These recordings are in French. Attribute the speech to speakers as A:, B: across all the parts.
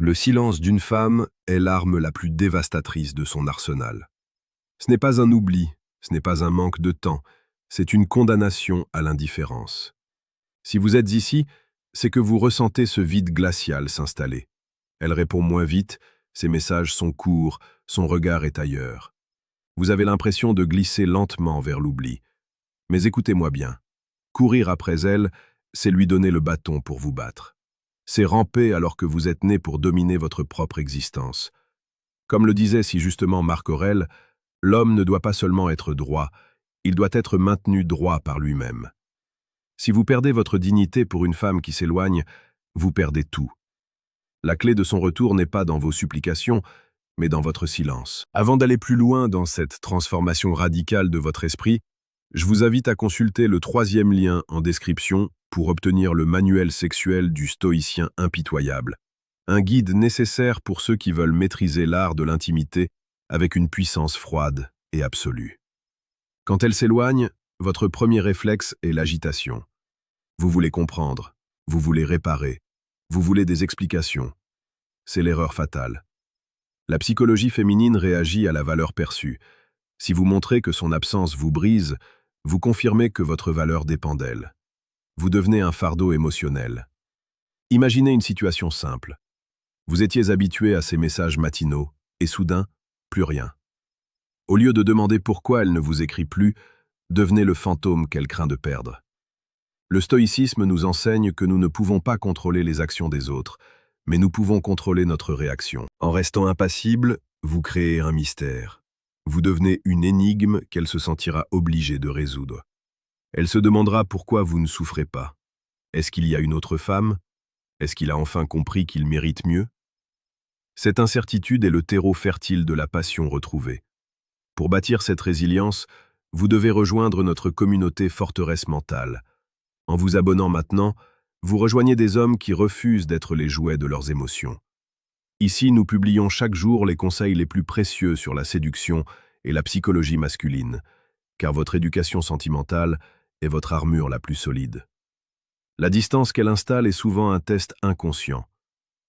A: Le silence d'une femme est l'arme la plus dévastatrice de son arsenal. Ce n'est pas un oubli, ce n'est pas un manque de temps, c'est une condamnation à l'indifférence. Si vous êtes ici, c'est que vous ressentez ce vide glacial s'installer. Elle répond moins vite, ses messages sont courts, son regard est ailleurs. Vous avez l'impression de glisser lentement vers l'oubli. Mais écoutez-moi bien, courir après elle, c'est lui donner le bâton pour vous battre. C'est ramper alors que vous êtes né pour dominer votre propre existence. Comme le disait si justement Marc Aurèle, l'homme ne doit pas seulement être droit, il doit être maintenu droit par lui-même. Si vous perdez votre dignité pour une femme qui s'éloigne, vous perdez tout. La clé de son retour n'est pas dans vos supplications, mais dans votre silence. Avant d'aller plus loin dans cette transformation radicale de votre esprit, je vous invite à consulter le 3e lien en description pour obtenir le manuel sexuel du stoïcien impitoyable, un guide nécessaire pour ceux qui veulent maîtriser l'art de l'intimité avec une puissance froide et absolue. Quand elle s'éloigne, votre premier réflexe est l'agitation. Vous voulez comprendre, vous voulez réparer, vous voulez des explications. C'est l'erreur fatale. La psychologie féminine réagit à la valeur perçue. Si vous montrez que son absence vous brise, vous confirmez que votre valeur dépend d'elle. Vous devenez un fardeau émotionnel. Imaginez une situation simple. Vous étiez habitué à ces messages matinaux, et soudain, plus rien. Au lieu de demander pourquoi elle ne vous écrit plus, devenez le fantôme qu'elle craint de perdre. Le stoïcisme nous enseigne que nous ne pouvons pas contrôler les actions des autres, mais nous pouvons contrôler notre réaction. En restant impassible, vous créez un mystère. Vous devenez une énigme qu'elle se sentira obligée de résoudre. Elle se demandera pourquoi vous ne souffrez pas. Est-ce qu'il y a une autre femme? Est-ce qu'il a enfin compris qu'il mérite mieux? Cette incertitude est le terreau fertile de la passion retrouvée. Pour bâtir cette résilience, vous devez rejoindre notre communauté forteresse mentale. En vous abonnant maintenant, vous rejoignez des hommes qui refusent d'être les jouets de leurs émotions. Ici, nous publions chaque jour les conseils les plus précieux sur la séduction et la psychologie masculine, car votre éducation sentimentale est votre armure la plus solide. La distance qu'elle installe est souvent un test inconscient.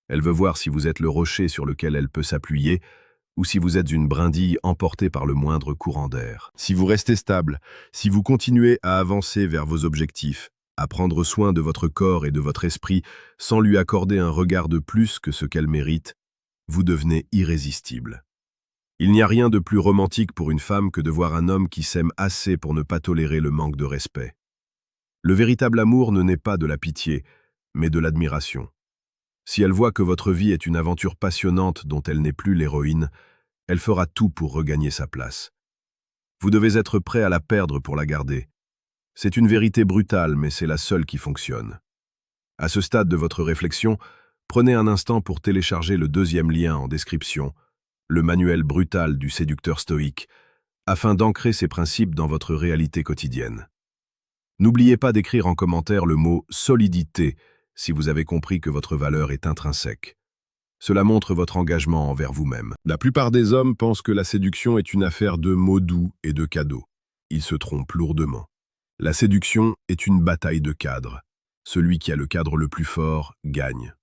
A: Elle veut voir si vous êtes le rocher sur lequel elle peut s'appuyer ou si vous êtes une brindille emportée par le moindre courant d'air. Si vous restez stable, si vous continuez à avancer vers vos objectifs, à prendre soin de votre corps et de votre esprit sans lui accorder un regard de plus que ce qu'elle mérite, vous devenez irrésistible. Il n'y a rien de plus romantique pour une femme que de voir un homme qui s'aime assez pour ne pas tolérer le manque de respect. Le véritable amour ne naît pas de la pitié, mais de l'admiration. Si elle voit que votre vie est une aventure passionnante dont elle n'est plus l'héroïne, elle fera tout pour regagner sa place. Vous devez être prêt à la perdre pour la garder. C'est une vérité brutale, mais c'est la seule qui fonctionne. À ce stade de votre réflexion, prenez un instant pour télécharger le 2e lien en description, le manuel brutal du séducteur stoïque, afin d'ancrer ces principes dans votre réalité quotidienne. N'oubliez pas d'écrire en commentaire le mot « solidité » si vous avez compris que votre valeur est intrinsèque. Cela montre votre engagement envers vous-même. La plupart des hommes pensent que la séduction est une affaire de mots doux et de cadeaux. Ils se trompent lourdement. La séduction est une bataille de cadres. Celui qui a le cadre le plus fort gagne.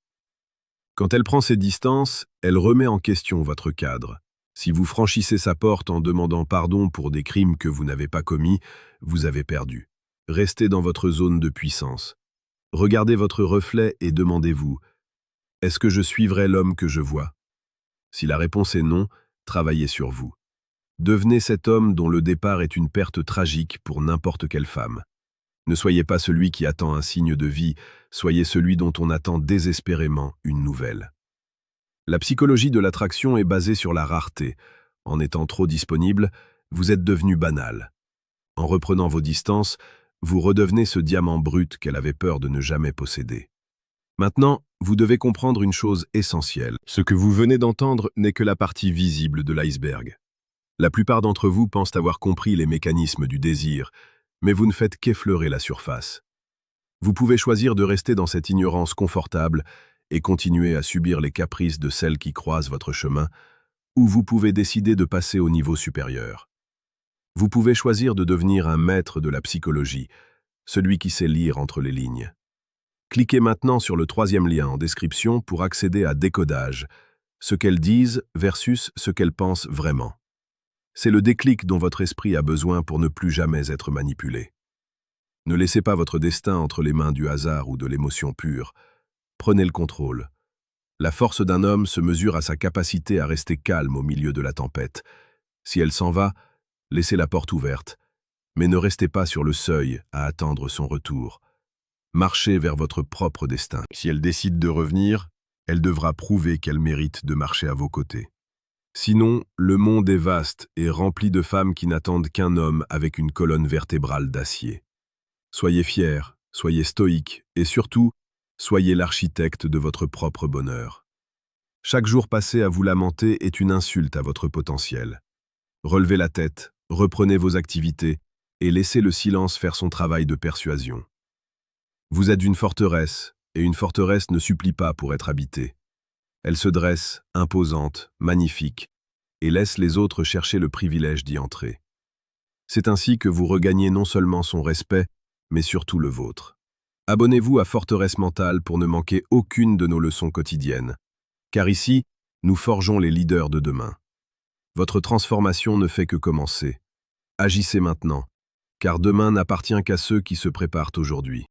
A: Quand elle prend ses distances, elle remet en question votre cadre. Si vous franchissez sa porte en demandant pardon pour des crimes que vous n'avez pas commis, vous avez perdu. Restez dans votre zone de puissance. Regardez votre reflet et demandez-vous « Est-ce que je suivrai l'homme que je vois ?» Si la réponse est non, travaillez sur vous. Devenez cet homme dont le départ est une perte tragique pour n'importe quelle femme. Ne soyez pas celui qui attend un signe de vie, soyez celui dont on attend désespérément une nouvelle. La psychologie de l'attraction est basée sur la rareté. En étant trop disponible, vous êtes devenu banal. En reprenant vos distances, vous redevenez ce diamant brut qu'elle avait peur de ne jamais posséder. Maintenant, vous devez comprendre une chose essentielle. Ce que vous venez d'entendre n'est que la partie visible de l'iceberg. La plupart d'entre vous pensent avoir compris les mécanismes du désir, mais vous ne faites qu'effleurer la surface. Vous pouvez choisir de rester dans cette ignorance confortable et continuer à subir les caprices de celles qui croisent votre chemin, ou vous pouvez décider de passer au niveau supérieur. Vous pouvez choisir de devenir un maître de la psychologie, celui qui sait lire entre les lignes. Cliquez maintenant sur le troisième lien en description pour accéder à Décodage, ce qu'elles disent versus ce qu'elles pensent vraiment. C'est le déclic dont votre esprit a besoin pour ne plus jamais être manipulé. Ne laissez pas votre destin entre les mains du hasard ou de l'émotion pure. Prenez le contrôle. La force d'un homme se mesure à sa capacité à rester calme au milieu de la tempête. Si elle s'en va, laissez la porte ouverte. Mais ne restez pas sur le seuil à attendre son retour. Marchez vers votre propre destin. Si elle décide de revenir, elle devra prouver qu'elle mérite de marcher à vos côtés. Sinon, le monde est vaste et rempli de femmes qui n'attendent qu'un homme avec une colonne vertébrale d'acier. Soyez fiers, soyez stoïques et surtout, soyez l'architecte de votre propre bonheur. Chaque jour passé à vous lamenter est une insulte à votre potentiel. Relevez la tête, reprenez vos activités et laissez le silence faire son travail de persuasion. Vous êtes une forteresse, et une forteresse ne supplie pas pour être habitée. Elle se dresse, imposante, magnifique, et laisse les autres chercher le privilège d'y entrer. C'est ainsi que vous regagnez non seulement son respect, mais surtout le vôtre. Abonnez-vous à Forteresse Mentale pour ne manquer aucune de nos leçons quotidiennes, car ici, nous forgeons les leaders de demain. Votre transformation ne fait que commencer. Agissez maintenant, car demain n'appartient qu'à ceux qui se préparent aujourd'hui.